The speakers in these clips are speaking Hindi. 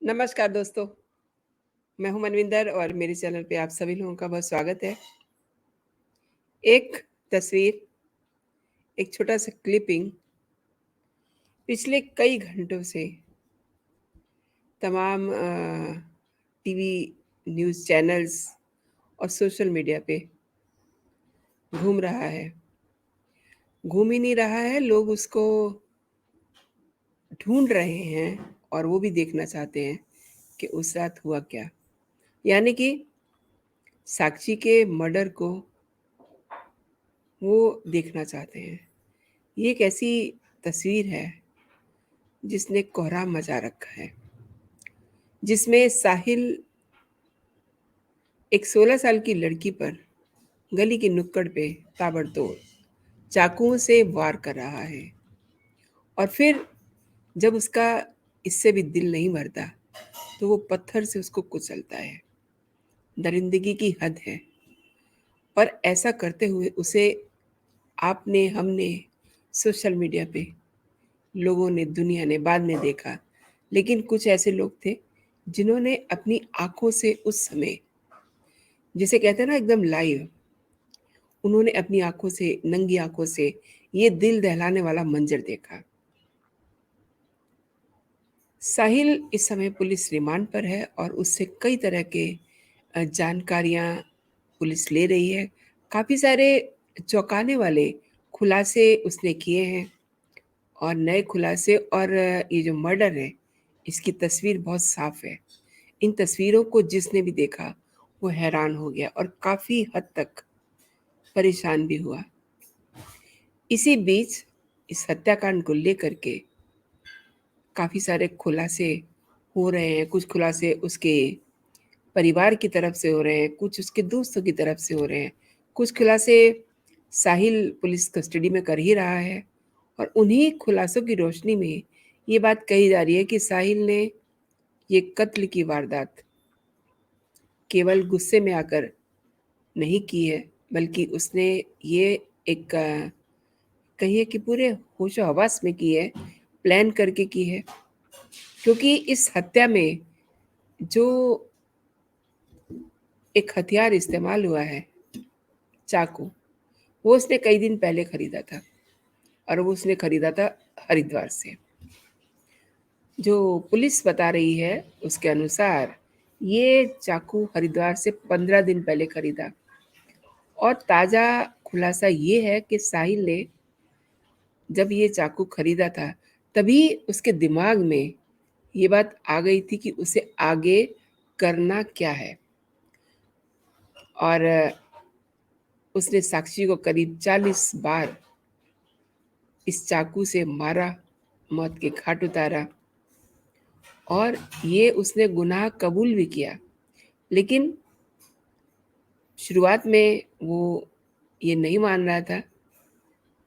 नमस्कार दोस्तों, मैं हूं मनविंदर और मेरे चैनल पे आप सभी लोगों का बहुत स्वागत है। एक तस्वीर, एक छोटा-सा क्लिपिंग पिछले कई घंटों से तमाम टीवी, न्यूज़ चैनल्स और सोशल मीडिया पे घूम रहा है। घूम ही नहीं रहा है, लोग उसको ढूँढ रहे हैं और वो भी देखना चाहते हैं कि उस रात हुआ क्या? यानी कि साक्षी के मर्डर को वो देखना चाहते हैं। ये एक ऐसी तस्वीर है जिसने कोहराम मचा रखा है, जिसमें साहिल एक 16 साल की लड़की पर गली की नुक्कड़ पे ताबड़तोड़ चाकुओं से वार कर रहा है और फिर जब उसका इससे भी दिल नहीं भरता, तो वो पत्थर से उसको कुचलता है। दरिंदगी की हद है और ऐसा करते हुए उसे आपने, हमने, सोशल मीडिया पे लोगों ने, दुनिया ने बाद में देखा। लेकिन कुछ ऐसे लोग थे जिन्होंने अपनी आँखों से उस समय, जिसे कहते हैं ना एकदम लाइव, उन्होंने अपनी आँखों से, नंगी आँखों से ये दिल दहलाने वाला मंज़र देखा। साहिल इस समय पुलिस रिमांड पर है और उससे कई तरह के जानकारियाँ पुलिस ले रही है। काफ़ी सारे चौंकाने वाले खुलासे उसने किए हैं और नए खुलासे और ये जो मर्डर है, इसकी तस्वीर बहुत साफ़ है। इन तस्वीरों को जिसने भी देखा, वो हैरान हो गया और काफ़ी हद तक परेशान भी हुआ। इसी बीच इस हत्याकांड को लेकर के काफ़ी सारे खुलासे हो रहे हैं। कुछ खुलासे उसके परिवार की तरफ से हो रहे हैं, कुछ उसके दोस्तों की तरफ से हो रहे हैं, कुछ खुलासे साहिल पुलिस कस्टडी में कर ही रहा है और उन्हीं खुलासों की रोशनी में ये बात कही जा रही है कि साहिल ने ये कत्ल की वारदात केवल गुस्से में आकर नहीं की है, बल्कि उसने ये एक कहिए कि पूरे होशो-हवास में की है, प्लान करके की है। क्योंकि इस हत्या में जो एक हथियार इस्तेमाल हुआ है, चाकू, वो उसने कई दिन पहले खरीदा था और वो उसने खरीदा था हरिद्वार से। जो पुलिस बता रही है, उसके अनुसार ये चाकू हरिद्वार से 15 दिन पहले खरीदा और ताज़ा खुलासा ये है कि साहिल ने जब ये चाकू खरीदा था, तभी उसके दिमाग में ये बात आ गई थी कि उसे आगे करना क्या है और उसने साक्षी को करीब 40 बार इस चाकू से मारा, मौत के घाट उतारा और ये उसने गुनाह कबूल भी किया। लेकिन शुरुआत में वो ये नहीं मान रहा था।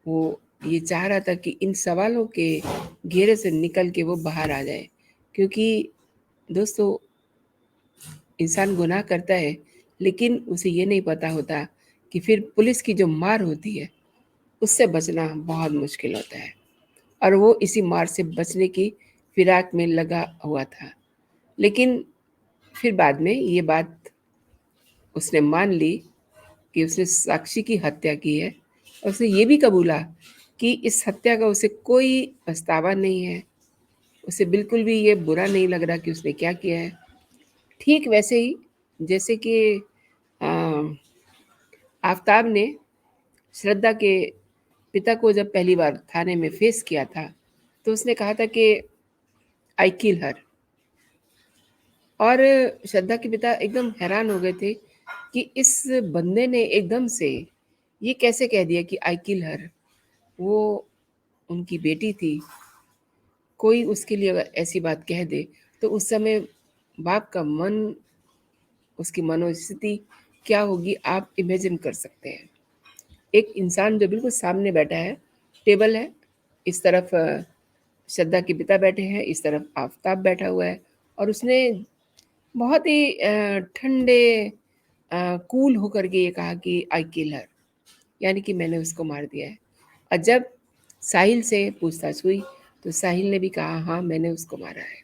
वो ये चाह रहा था कि इन सवालों के घेरे से निकल के वो बाहर आ जाए। क्योंकि दोस्तों, इंसान गुनाह करता है, लेकिन उसे ये नहीं पता होता कि फिर पुलिस की जो मार होती है, उससे बचना बहुत मुश्किल होता है और वो इसी मार से बचने की फिराक में लगा हुआ था। लेकिन फिर बाद में ये बात उसने मान ली कि उसने साक्षी की हत्या की है और उसने ये भी कबूला कि इस हत्या का उसे कोई पछतावा नहीं है। उसे बिल्कुल भी ये बुरा नहीं लग रहा कि उसने क्या किया है। ठीक वैसे ही जैसे कि अ, आफ़ताब ने श्रद्धा के पिता को जब पहली बार थाने में फेस किया था, तो उसने कहा था कि आई किल हर और श्रद्धा के पिता एकदम हैरान हो गए थे कि इस बंदे ने एकदम से ये कैसे कह दिया कि आई किल हर। वो उनकी बेटी थी, कोई उसके लिए अगर ऐसी बात कह दे, तो उस समय बाप का मन, उसकी मनोस्थिति क्या होगी आप इमेजिन कर सकते हैं। एक इंसान जो बिल्कुल सामने बैठा है, टेबल है, इस तरफ श्रद्धा के पिता बैठे हैं, इस तरफ आफ़ताब बैठा हुआ है और उसने बहुत ही ठंडे कूल होकर के ये कहा कि आई किल हर, यानी कि मैंने उसको मार दिया है। और जब साहिल से पूछताछ हुई, तो साहिल ने भी कहा हाँ, मैंने उसको मारा है।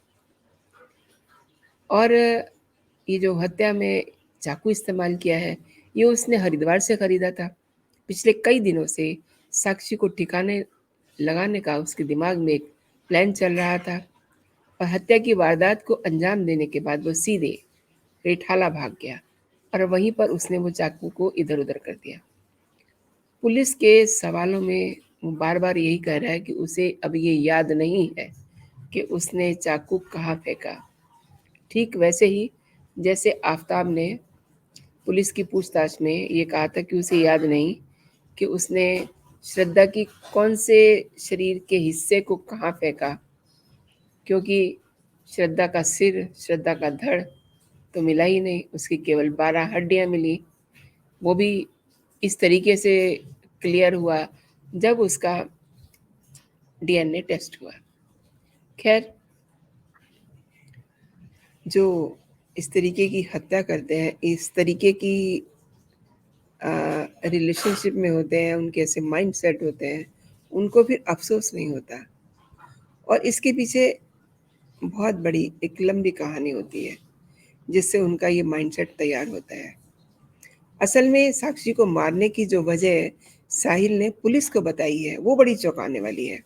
और ये जो हत्या में चाकू इस्तेमाल किया है, ये उसने हरिद्वार से खरीदा था। पिछले कई दिनों से साक्षी को ठिकाने लगाने का उसके दिमाग में एक प्लान चल रहा था और हत्या की वारदात को अंजाम देने के बाद वो सीधे रेठाला भाग गया और वहीं पर उसने वो चाकू को इधर-उधर कर दिया। पुलिस के सवालों में वो बार-बार यही कह रहा है कि उसे अब ये याद नहीं है कि उसने चाकू कहाँ फेंका। ठीक वैसे ही जैसे आफ़ताब ने पुलिस की पूछताछ में ये कहा था कि उसे याद नहीं कि उसने श्रद्धा की कौन से शरीर के हिस्से को कहाँ फेंका, क्योंकि श्रद्धा का सिर, श्रद्धा का धड़ तो मिला ही नहीं, उसकी केवल 12 हड्डियाँ मिली। वो भी इस तरीके से क्लियर हुआ जब उसका डीएनए टेस्ट हुआ। खैर, जो इस तरीके की हत्या करते हैं, इस तरीके की रिलेशनशिप में होते हैं, उनके ऐसे माइंडसेट होते हैं, उनको फिर अफ़सोस नहीं होता और इसके पीछे बहुत बड़ी एक लंबी कहानी होती है, जिससे उनका ये माइंडसेट तैयार होता है। असल में साक्षी को मारने की जो वजह साहिल ने पुलिस को बताई है, वो बड़ी चौंकाने वाली है।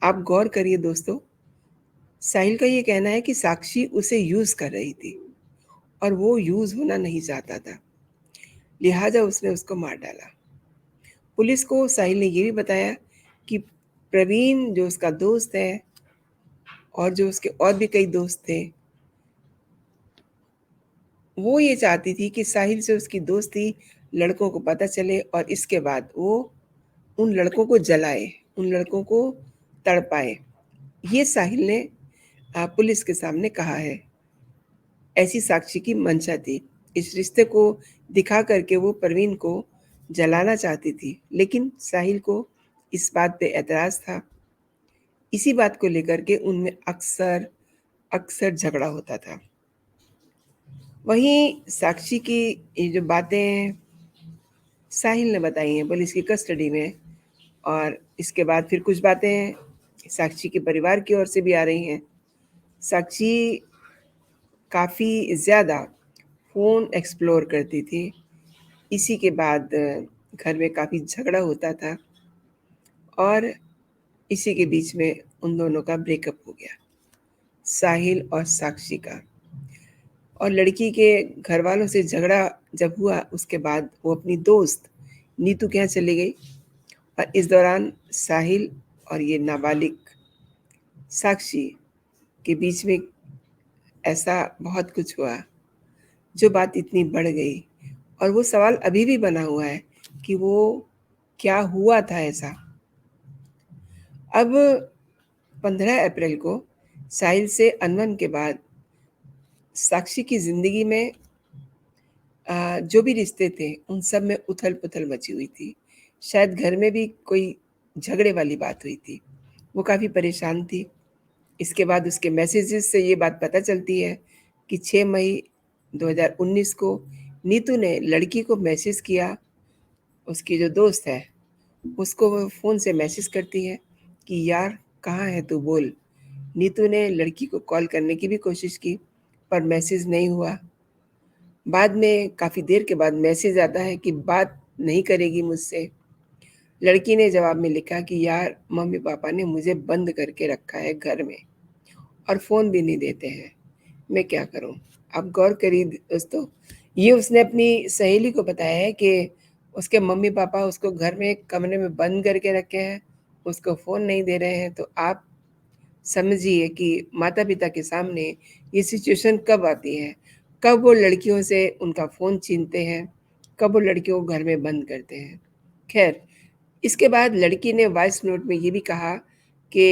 आप गौर करिए दोस्तों, साहिल का ये कहना है कि साक्षी उसे यूज़ कर रही थी और वो यूज़ होना नहीं चाहता था, लिहाजा उसने उसको मार डाला। पुलिस को साहिल ने ये भी बताया कि प्रवीण जो उसका दोस्त है और जो उसके और भी कई दोस्त थे, वो ये चाहती थी कि साहिल से उसकी दोस्ती लड़कों को पता चले और इसके बाद वो उन लड़कों को जलाए, उन लड़कों को तड़पाए। ये साहिल ने पुलिस के सामने कहा है। ऐसी साक्षी की मंशा थी। इस रिश्ते को दिखा करके वो परवीन को जलाना चाहती थी, लेकिन साहिल को इस बात पे एतराज़ था। इसी बात को लेकर के उनमें अक्सर अक्सर झगड़ा होता था। वहीं साक्षी की ये जो बातें साहिल ने बताई हैं पुलिस की कस्टडी में और इसके बाद फिर कुछ बातें साक्षी के परिवार की ओर से भी आ रही हैं। साक्षी काफ़ी ज़्यादा फ़ोन एक्सप्लोर करती थी। इसी के बाद घर में काफ़ी झगड़ा होता था और इसी के बीच में उन दोनों का ब्रेकअप हो गया, साहिल और साक्षी का। और लड़की के घरवालों से झगड़ा जब हुआ उसके बाद वो अपनी दोस्त नीतू के यहाँ चली गई और इस दौरान साहिल और ये नाबालिग साक्षी के बीच में ऐसा बहुत कुछ हुआ, जो बात इतनी बढ़ गई और वो सवाल अभी भी बना हुआ है कि वो क्या हुआ था ऐसा। अब 15 अप्रैल को साहिल से अनबन के बाद साक्षी की ज़िंदगी में जो भी रिश्ते थे, उन सब में उथल-पुथल मची हुई थी। शायद घर में भी कोई झगड़े वाली बात हुई थी। वो काफ़ी परेशान थी। इसके बाद उसके मैसेजेस से ये बात पता चलती है कि 6 मई 2019 को नीतू ने लड़की को मैसेज किया, उसकी जो दोस्त है, उसको वो फ़ोन से मैसेज करती है कि यार कहाँ है तू बोल। नीतू ने लड़की को कॉल करने की भी कोशिश की, पर मैसेज नहीं हुआ। बाद में काफ़ी देर के बाद मैसेज आता है कि बात नहीं करेगी मुझसे। लड़की ने जवाब में लिखा कि यार मम्मी-पापा ने मुझे बंद करके रखा है घर में और फ़ोन भी नहीं देते हैं। मैं क्या करूँ? आप गौर करिए दोस्तों, ये उसने अपनी सहेली को बताया है कि उसके मम्मी-पापा उसको घर में एक कमरे में बंद करके रखे हैं, उसको फ़ोन नहीं दे रहे हैं। तो आप समझिए कि माता-पिता के सामने ये सिचुएशन कब आती है, कब वो लड़कियों से उनका फ़ोन छीनते हैं, कब वो लड़कियों को घर में बंद करते हैं। ख़ैर, इसके बाद लड़की ने वॉइस नोट में ये भी कहा कि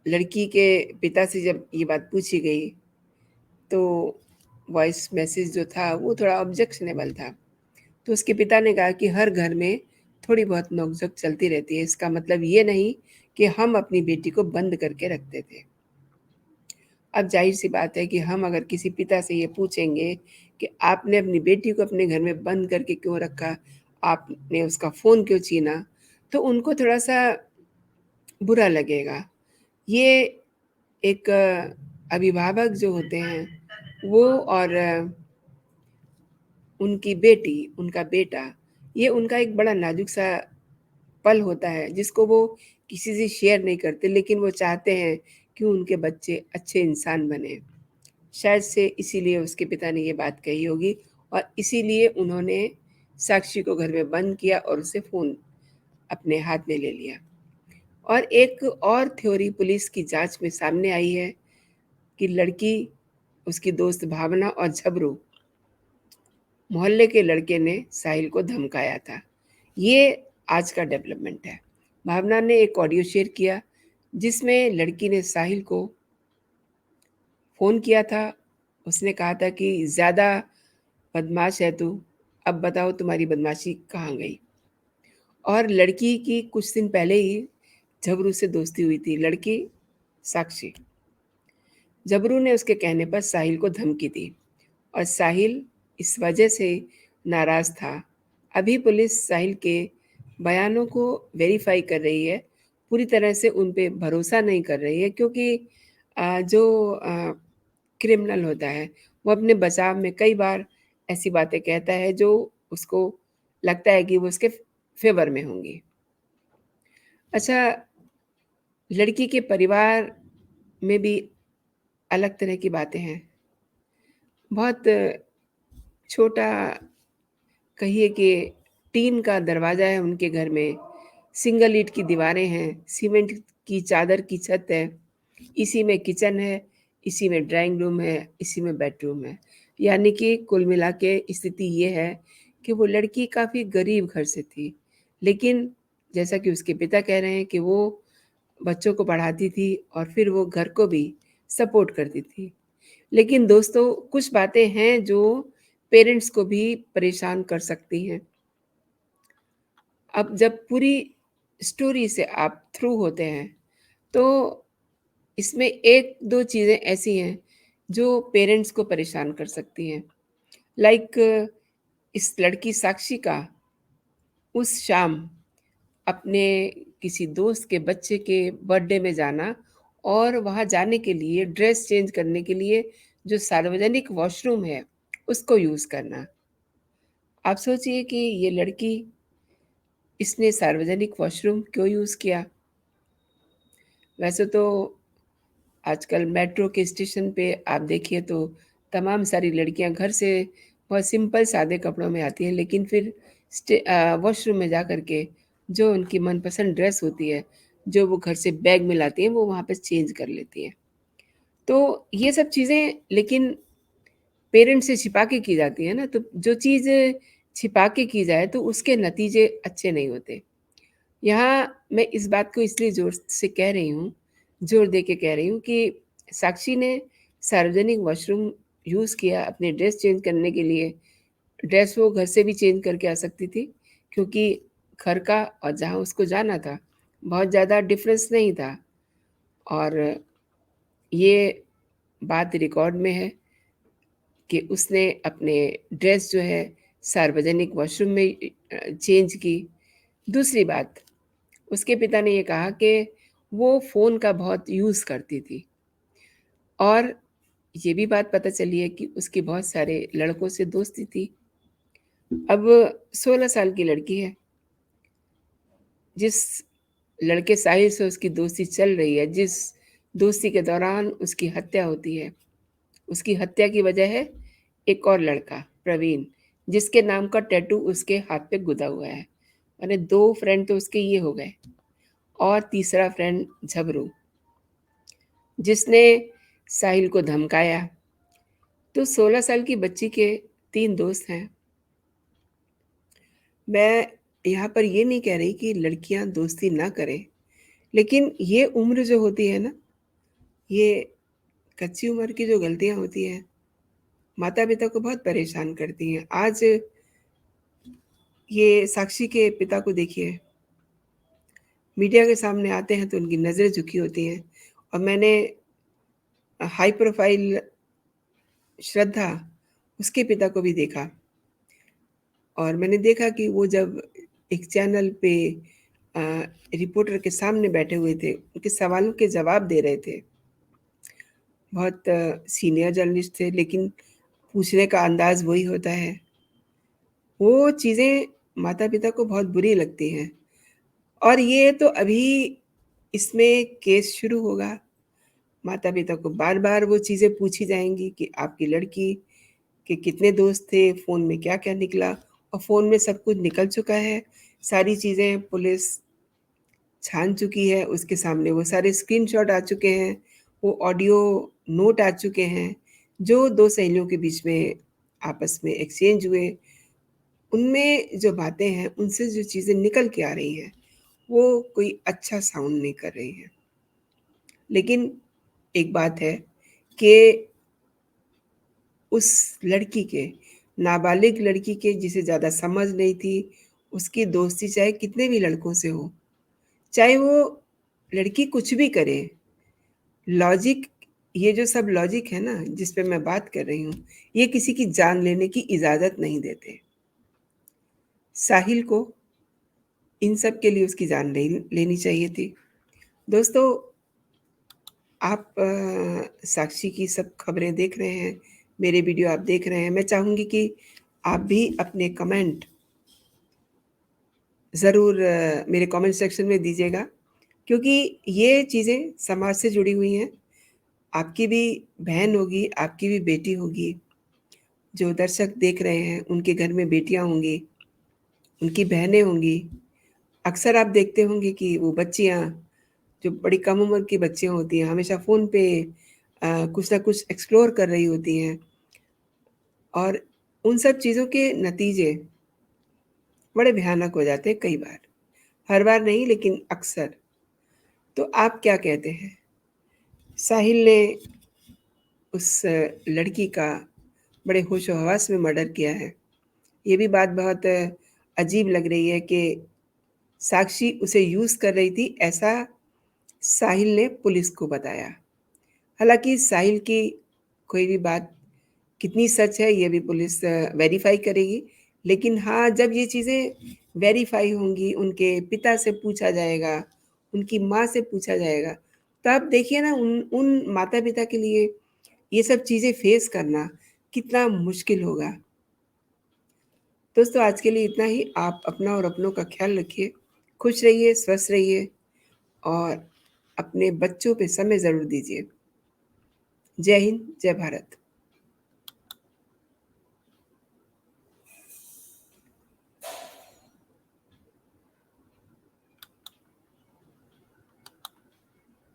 लड़की के पिता से जब ये बात पूछी गई, तो वॉइस मैसेज जो था वो थोड़ा ऑब्जेक्शनेबल था। तो उसके पिता ने कहा कि हर घर में थोड़ी बहुत नोक-झोंक चलती रहती है, इसका मतलब ये नहीं कि हम अपनी बेटी को बंद करके रखते थे। अब ज़ाहिर-सी बात है कि हम अगर किसी पिता से ये पूछेंगे कि आपने अपनी बेटी को अपने घर में बंद करके क्यों रखा? आपने उसका फ़ोन क्यों छीना? तो उनको थोड़ा-सा बुरा लगेगा। ये एक अभिभावक जो होते हैं वो और उनकी बेटी, उनका बेटा, ये उनका एक बड़ा नाज़ुक-सा पल होता है जिसको वो किसी से शेयर नहीं करते, लेकिन वो चाहते हैं कि उनके बच्चे अच्छे इंसान बनें। शायद से इसीलिए उसके पिता ने ये बात कही होगी और इसीलिए उन्होंने साक्षी को घर में बंद किया और उससे फ़ोन अपने हाथ में ले लिया। और एक और थ्योरी पुलिस की जाँच में सामने आई है कि लड़की, उसकी दोस्त भावना और झबरू मोहल्ले के लड़के ने साहिल को धमकाया था। ये आज का डेवलपमेंट है। भावना ने एक ऑडियो शेयर किया जिसमें लड़की ने साहिल को फ़ोन किया था। उसने कहा था कि ज़्यादा बदमाश है तू, अब बताओ तुम्हारी बदमाशी कहाँ गई? और लड़की की कुछ दिन पहले ही झबरू से दोस्ती हुई थी। लड़की साक्षी, झबरू ने उसके कहने पर साहिल को धमकी दी और साहिल इस वजह से नाराज़ था। अभी पुलिस साहिल के बयानों को वेरीफ़ाई कर रही है, पूरी तरह से उन पे भरोसा नहीं कर रही है क्योंकि जो क्रिमिनल होता है, वो अपने बचाव में कई बार ऐसी बातें कहता है जो उसको लगता है कि वो उसके फ़ेवर में होंगी। अच्छा, लड़की के परिवार में भी अलग तरह की बातें हैं। बहुत छोटा, कहिए कि टीन का दरवाज़ा है उनके घर में, सिंगल ईंट की दीवारें हैं, सीमेंट की चादर की छत है, इसी में किचन है, इसी में ड्राइंग रूम है, इसी में बेडरूम है। यानी कि कुल मिला के स्थिति ये है कि वो लड़की काफ़ी गरीब घर से थी। लेकिन जैसा कि उसके पिता कह रहे हैं कि वो बच्चों को पढ़ाती थी और फिर वो घर को भी सपोर्ट करती थी। लेकिन दोस्तों, कुछ बातें हैं जो पेरेंट्स को भी परेशान कर सकती हैं। अब जब पूरी स्टोरी से आप थ्रू होते हैं, तो इसमें 1-2 चीज़ें ऐसी हैं जो पेरेंट्स को परेशान कर सकती हैं। लाइक इस लड़की साक्षी का उस शाम अपने किसी दोस्त के बच्चे के बर्थडे में जाना और वहाँ जाने के लिए ड्रेस चेंज करने के लिए जो सार्वजनिक वॉशरूम है, उसको यूज़ करना। आप सोचिए कि ये लड़की, इसने सार्वजनिक वॉशरूम क्यों यूज़ किया? वैसे तो आजकल मेट्रो के स्टेशन पे आप देखिए तो तमाम सारी लड़कियां घर से बहुत सिंपल सादे कपड़ों में आती हैं, लेकिन फिर वॉशरूम में जा कर के जो उनकी मनपसंद ड्रेस होती है, जो वो घर से बैग में लाती हैं, वो वहाँ पे चेंज कर लेती हैं। तो ये सब चीज़ें लेकिन पेरेंट्स से छिपा के की जाती है ना, तो जो चीज़ छिपा के की जाए तो उसके नतीजे अच्छे नहीं होते। यहाँ मैं इस बात को इसलिए ज़ोर से कह रही हूँ, ज़ोर दे के कह रही हूँ कि साक्षी ने सार्वजनिक वॉशरूम यूज़ किया अपने ड्रेस चेंज करने के लिए। ड्रेस वो घर से भी चेंज करके आ सकती थी, क्योंकि घर का और जहाँ उसको जाना था, बहुत ज़्यादा डिफ़रेंस नहीं था। और ये बात रिकॉर्ड में है कि उसने अपने ड्रेस जो है सार्वजनिक वॉशरूम में चेंज की। दूसरी बात, उसके पिता ने ये कहा कि वो फ़ोन का बहुत यूज़ करती थी और ये भी बात पता चली है कि उसकी बहुत सारे लड़कों से दोस्ती थी। अब 16 साल की लड़की है, जिस लड़के साहिल से उसकी दोस्ती चल रही है, जिस दोस्ती के दौरान उसकी हत्या होती है, उसकी हत्या की वजह है एक और लड़का प्रवीण, जिसके नाम का टैटू उसके हाथ पे गुदा हुआ है। माने 2 फ्रेंड तो उसके ये हो गए और तीसरा फ्रेंड झबरू, जिसने साहिल को धमकाया। तो 16 साल की बच्ची के 3 दोस्त हैं। मैं यहाँ पर ये नहीं कह रही कि लड़कियाँ दोस्ती ना करें, लेकिन ये उम्र जो होती है ना, ये कच्ची उम्र की जो गलतियाँ होती हैं, माता-पिता को बहुत परेशान करती हैं। आज ये साक्षी के पिता को देखिए, मीडिया के सामने आते हैं तो उनकी नज़रें झुकी होती हैं और मैंने हाई प्रोफ़ाइल श्रद्धा, उसके पिता को भी देखा और मैंने देखा कि वो जब एक चैनल पे रिपोर्टर के सामने बैठे हुए थे, उनके सवालों के जवाब दे रहे थे। बहुत सीनियर जर्नलिस्ट थे, लेकिन पूछने का अंदाज़ वही होता है। वो चीज़ें माता-पिता को बहुत बुरी लगती हैं और ये तो अभी इसमें केस शुरू होगा। माता-पिता को बार-बार वो चीज़ें पूछी जाएँगी कि आपकी लड़की के कितने दोस्त थे, फ़ोन में क्या-क्या निकला और फ़ोन में सब कुछ निकल चुका है। सारी चीज़ें पुलिस छान चुकी है, उसके सामने वो सारे स्क्रीनशॉट आ चुके हैं, वो ऑडियो नोट आ चुके हैं, जो 2 सहेलियों के बीच में आपस में एक्सचेंज हुए। उनमें जो बातें हैं, उनसे जो चीज़ें निकल के आ रही हैं, वो कोई अच्छा साउंड नहीं कर रही हैं। लेकिन एक बात है कि उस लड़की के, नाबालिग लड़की के जिसे ज़्यादा समझ नहीं थी, उसकी दोस्ती चाहे कितने भी लड़कों से हो, चाहे वो लड़की कुछ भी करे, लॉजिक ये जो सब लॉजिक है ना, जिस पे मैं बात कर रही हूँ, ये किसी की जान लेने की इजाज़त नहीं देते। साहिल को इन सब के लिए उसकी जान नहीं लेनी चाहिए थी। दोस्तों, आप साक्षी की सब खबरें देख रहे हैं, मेरे वीडियो आप देख रहे हैं। मैं चाहूँगी कि आप भी अपने कमेंट ज़रूर मेरे कमेंट सेक्शन में दीजिएगा, क्योंकि ये चीज़ें समाज से जुड़ी हुई हैं। आपकी भी बहन होगी, आपकी भी बेटी होगी, जो दर्शक देख रहे हैं, उनके घर में बेटियाँ होंगी, उनकी बहनें होंगी। अक्सर आप देखते होंगे कि वो बच्चियाँ, जो बड़ी कम उम्र की बच्चियाँ होती हैं, हमेशा फ़ोन पे कुछ ना कुछ एक्सप्लोर कर रही होती हैं और उन सब चीज़ों के नतीजे बड़े भयानक हो जाते हैं कई बार। हर बार नहीं, लेकिन अक्सर। तो आप क्या कहते हैं? साहिल ने उस लड़की का बड़े होशो-हवास में मर्डर किया है। ये भी बात बहुत अजीब लग रही है कि साक्षी उसे यूज़ कर रही थी, ऐसा साहिल ने पुलिस को बताया। हालाँकि साहिल की कोई भी बात कितनी सच है, ये भी पुलिस वेरीफ़ाई करेगी। लेकिन हाँ, जब ये चीज़ें वेरीफ़ाई होंगी, उनके पिता से पूछा जाएगा, उनकी माँ से पूछा जाएगा, तब देखिए ना उन उन माता-पिता के लिए ये सब चीज़ें फ़ेस करना कितना मुश्किल होगा। दोस्तों, आज के लिए इतना ही। आप अपना और अपनों का ख़्याल रखिए, खुश रहिए, स्वस्थ रहिए और अपने बच्चों पे समय ज़रूर दीजिए। जय हिंद, जय भारत।